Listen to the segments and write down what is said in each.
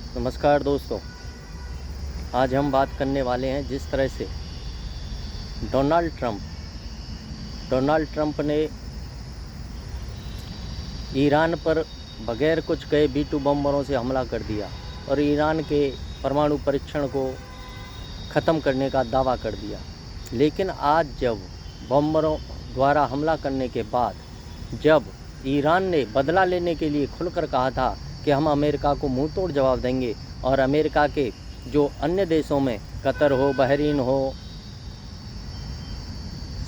नमस्कार दोस्तों। आज हम बात करने वाले हैं जिस तरह से डोनाल्ड ट्रंप ने ईरान पर बगैर कुछ कहे B-2 बमों से हमला कर दिया और ईरान के परमाणु परीक्षण को ख़त्म करने का दावा कर दिया। लेकिन आज जब बमों द्वारा हमला करने के बाद जब ईरान ने बदला लेने के लिए खुलकर कहा था कि हम अमेरिका को मुंह तोड़ जवाब देंगे और अमेरिका के जो अन्य देशों में कतर हो, बहरीन हो,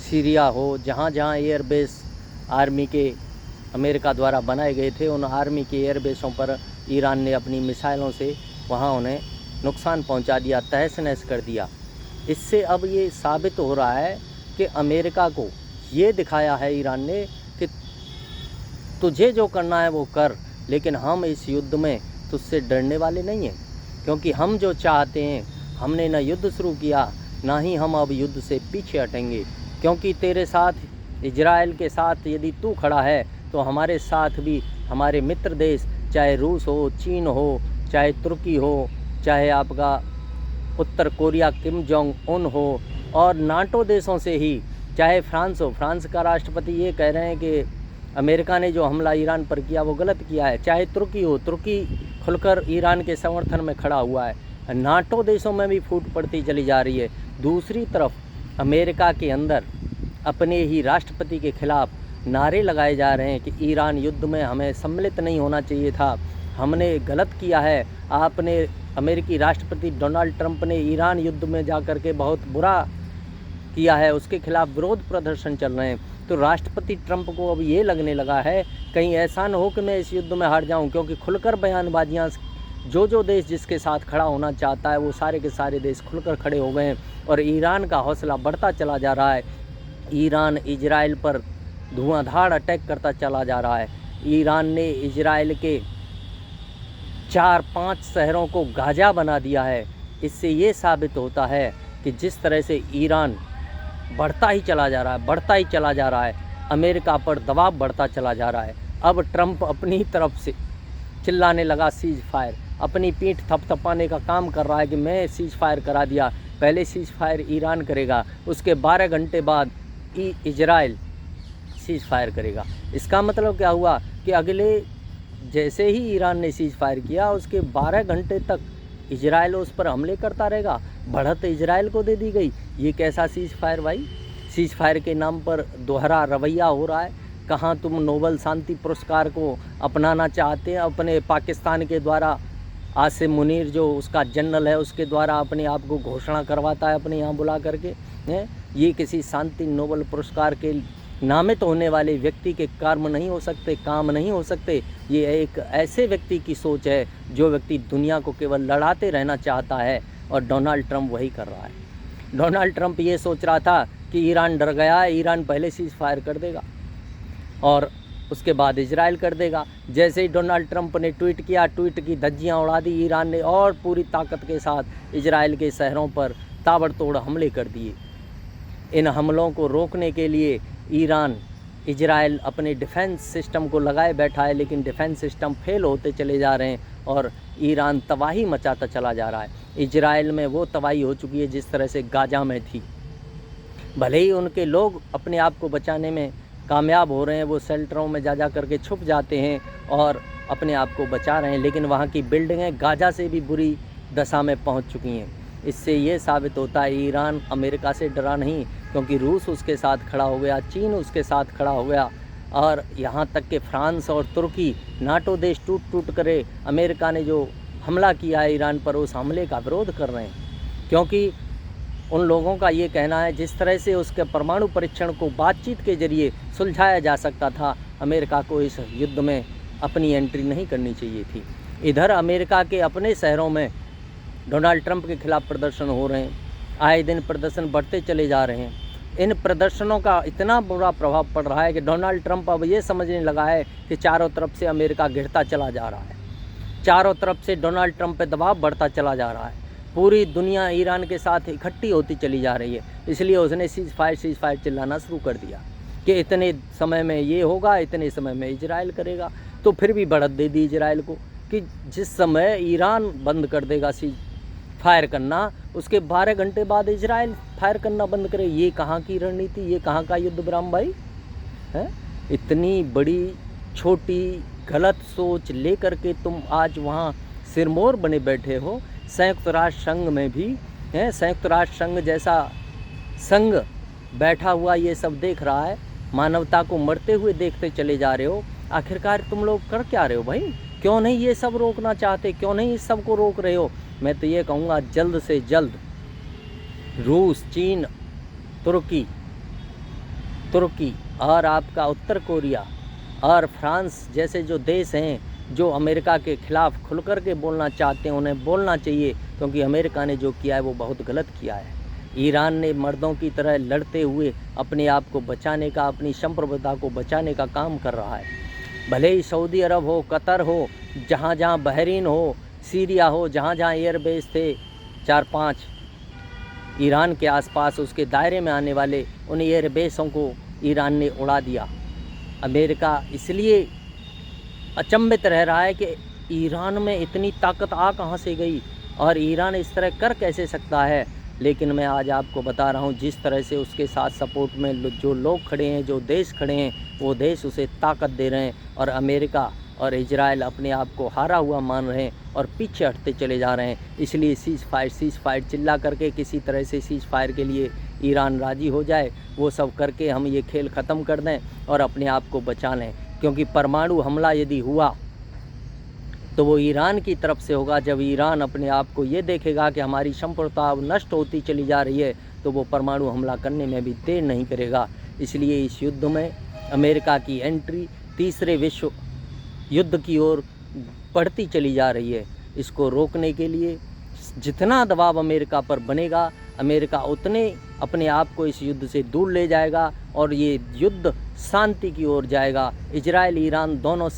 सीरिया हो, जहाँ जहाँ एयरबेस आर्मी के अमेरिका द्वारा बनाए गए थे, उन आर्मी के एयरबेसों पर ईरान ने अपनी मिसाइलों से वहाँ उन्हें नुकसान पहुँचा दिया, तहस नहस कर दिया। इससे अब ये साबित हो रहा है कि अमेरिका को ये दिखाया है ईरान ने कि तुझे जो करना है वो कर, लेकिन हम इस युद्ध में तुझसे डरने वाले नहीं हैं, क्योंकि हम जो चाहते हैं, हमने न युद्ध शुरू किया, ना ही हम अब युद्ध से पीछे हटेंगे। क्योंकि तेरे साथ, इजराइल के साथ यदि तू खड़ा है तो हमारे साथ भी हमारे मित्र देश, चाहे रूस हो, चीन हो, चाहे तुर्की हो, चाहे आपका उत्तर कोरिया किम जोंग उन हो, और नाटो देशों से ही, चाहे फ्रांस हो। फ्रांस का राष्ट्रपति ये कह रहे हैं कि अमेरिका ने जो हमला ईरान पर किया वो गलत किया है। चाहे तुर्की हो, तुर्की खुलकर ईरान के समर्थन में खड़ा हुआ है। नाटो देशों में भी फूट पड़ती चली जा रही है। दूसरी तरफ अमेरिका के अंदर अपने ही राष्ट्रपति के खिलाफ नारे लगाए जा रहे हैं कि ईरान युद्ध में हमें सम्मिलित नहीं होना चाहिए था, हमने गलत किया है। आपने, अमेरिकी राष्ट्रपति डोनाल्ड ट्रंप ने ईरान युद्ध में जाकर के बहुत बुरा किया है, उसके खिलाफ विरोध प्रदर्शन चल रहे हैं। तो राष्ट्रपति ट्रंप को अब ये लगने लगा है कहीं ऐसा न हो कि मैं इस युद्ध में हार जाऊं, क्योंकि खुलकर बयानबाजियां, जो देश जिसके साथ खड़ा होना चाहता है वो सारे के सारे देश खुलकर खड़े हो गए हैं और ईरान का हौसला बढ़ता चला जा रहा है। ईरान इजराइल पर धुआंधार अटैक करता चला जा रहा है। ईरान ने इजराइल के 4-5 शहरों को गाजा बना दिया है। इससे ये साबित होता है कि जिस तरह से ईरान बढ़ता ही चला जा रहा है, अमेरिका पर दबाव बढ़ता चला जा रहा है। अब ट्रंप अपनी तरफ से चिल्लाने लगा सीज फायर, अपनी पीठ थपथपाने का काम कर रहा है कि मैं सीज फायर करा दिया। पहले सीज फायर ईरान करेगा, उसके 12 घंटे बाद इजराइल सीज फायर करेगा। इसका मतलब क्या हुआ कि अगले, जैसे ही ईरान ने सीज फायर किया उसके 12 घंटे तक इजराइल उस पर हमले करता रहेगा। बढ़त इजराइल को दे दी गई। ये कैसा सीज फायर भाई? सीज फायर के नाम पर दोहरा रवैया हो रहा है। कहाँ तुम नोबल शांति पुरस्कार को अपनाना चाहते हैं अपने पाकिस्तान के द्वारा? आसिम मुनीर जो उसका जनरल है, उसके द्वारा अपने आप को घोषणा करवाता है अपने यहाँ बुला करके। ये किसी शांति नोबल पुरस्कार के नामित होने वाले व्यक्ति के काम नहीं हो सकते। ये एक ऐसे व्यक्ति की सोच है जो व्यक्ति दुनिया को केवल लड़ाते रहना चाहता है, और डोनाल्ड ट्रंप वही कर रहा है। डोनाल्ड ट्रंप ये सोच रहा था कि ईरान डर गया है, ईरान पहले सीज फायर कर देगा और उसके बाद इजराइल कर देगा। जैसे ही डोनाल्ड ट्रंप ने ट्वीट किया, ट्वीट की धज्जियाँ उड़ा दी ईरान ने और पूरी ताकत के साथ इजराइल के शहरों पर ताबड़तोड़ हमले कर दिए। इन हमलों को रोकने के लिए इजराइल अपने डिफेंस सिस्टम को लगाए बैठा है, लेकिन डिफेंस सिस्टम फेल होते चले जा रहे हैं और ईरान तबाही मचाता चला जा रहा है। इजराइल में वो तबाही हो चुकी है जिस तरह से गाजा में थी। भले ही उनके लोग अपने आप को बचाने में कामयाब हो रहे हैं, वो शेल्टरों में जा करके छुप जाते हैं और अपने आप को बचा रहे हैं, लेकिन वहाँ की बिल्डिंगें गाजा से भी बुरी दशा में पहुँच चुकी हैं। इससे ये साबित होता है ईरान अमेरिका से डरा नहीं, क्योंकि रूस उसके साथ खड़ा हो गया, चीन उसके साथ खड़ा हो गया, और यहाँ तक कि फ्रांस और तुर्की, नाटो देश टूट करे अमेरिका ने जो हमला किया है ईरान पर, उस हमले का विरोध कर रहे हैं। क्योंकि उन लोगों का ये कहना है जिस तरह से उसके परमाणु परीक्षण को बातचीत के जरिए सुलझाया जा सकता था, अमेरिका को इस युद्ध में अपनी एंट्री नहीं करनी चाहिए थी। इधर अमेरिका के अपने शहरों में डोनाल्ड ट्रंप के खिलाफ प्रदर्शन हो रहे हैं, आए दिन प्रदर्शन बढ़ते चले जा रहे हैं। इन प्रदर्शनों का इतना बुरा प्रभाव पड़ रहा है कि डोनाल्ड ट्रंप अब ये समझने लगा है कि चारों तरफ से अमेरिका घिरता चला जा रहा है, चारों तरफ से डोनाल्ड ट्रंप पे दबाव बढ़ता चला जा रहा है, पूरी दुनिया ईरान के साथ इकट्ठी होती चली जा रही है। इसलिए उसने सीज फायर चिल्लाना शुरू कर दिया कि इतने समय में ये होगा, इतने समय में इजराइल करेगा। तो फिर भी बढ़त दे दी इजराइल को कि जिस समय ईरान बंद कर देगा सीज फायर करना, उसके 12 घंटे बाद इजराइल फायर करना बंद करे। ये कहाँ की रणनीति, ये कहाँ का युद्ध ब्रह्म भाई है? इतनी बड़ी छोटी गलत सोच लेकर के तुम आज वहाँ सिरमौर बने बैठे हो। संयुक्त राष्ट्र संघ में भी है, संयुक्त राष्ट्र संघ जैसा संघ बैठा हुआ ये सब देख रहा है, मानवता को मरते हुए देखते चले जा रहे हो। आखिरकार तुम लोग कर क्या रहे हो भाई? क्यों नहीं ये सब रोकना चाहते, क्यों नहीं इस सब को रोक रहे हो? मैं तो ये कहूँगा जल्द से जल्द रूस, चीन, तुर्की और आपका उत्तर कोरिया और फ्रांस जैसे जो देश हैं जो अमेरिका के ख़िलाफ़ खुल कर के बोलना चाहते हैं, उन्हें बोलना चाहिए, क्योंकि अमेरिका ने जो किया है वो बहुत गलत किया है। ईरान ने मर्दों की तरह लड़ते हुए अपने आप को बचाने का, अपनी संप्रभुता को बचाने का काम कर रहा है। भले ही सऊदी अरब हो, कतर हो, जहाँ जहाँ बहरीन हो, सीरिया हो, जहाँ जहाँ एयरबेस थे 4-5 ईरान के आसपास उसके दायरे में आने वाले, उन एयरबेसों को ईरान ने उड़ा दिया। अमेरिका इसलिए अचंभित रह रहा है कि ईरान में इतनी ताकत आ कहाँ से गई और ईरान इस तरह कर कैसे सकता है। लेकिन मैं आज आपको बता रहा हूँ, जिस तरह से उसके साथ सपोर्ट में जो लोग खड़े हैं, जो देश खड़े हैं, वो देश उसे ताकत दे रहे हैं और अमेरिका और इजराइल अपने आप को हारा हुआ मान रहे हैं और पीछे हटते चले जा रहे हैं। इसलिए सीज़ फायर चिल्ला करके किसी तरह से सीज़ फायर के लिए ईरान राज़ी हो जाए, वो सब करके हम ये खेल ख़त्म कर दें और अपने आप को बचा लें। क्योंकि परमाणु हमला यदि हुआ तो वो ईरान की तरफ से होगा। जब ईरान अपने आप को ये देखेगा कि हमारी संप्रभुता अब नष्ट होती चली जा रही है, तो वो परमाणु हमला करने में भी देर नहीं करेगा। इसलिए इस युद्ध में अमेरिका की एंट्री तीसरे विश्व युद्ध की ओर बढ़ती चली जा रही है। इसको रोकने के लिए जितना दबाव अमेरिका पर बनेगा, अमेरिका उतने अपने आप को इस युद्ध से दूर ले जाएगा और ये युद्ध शांति की ओर जाएगा। इजराइल ईरान दोनों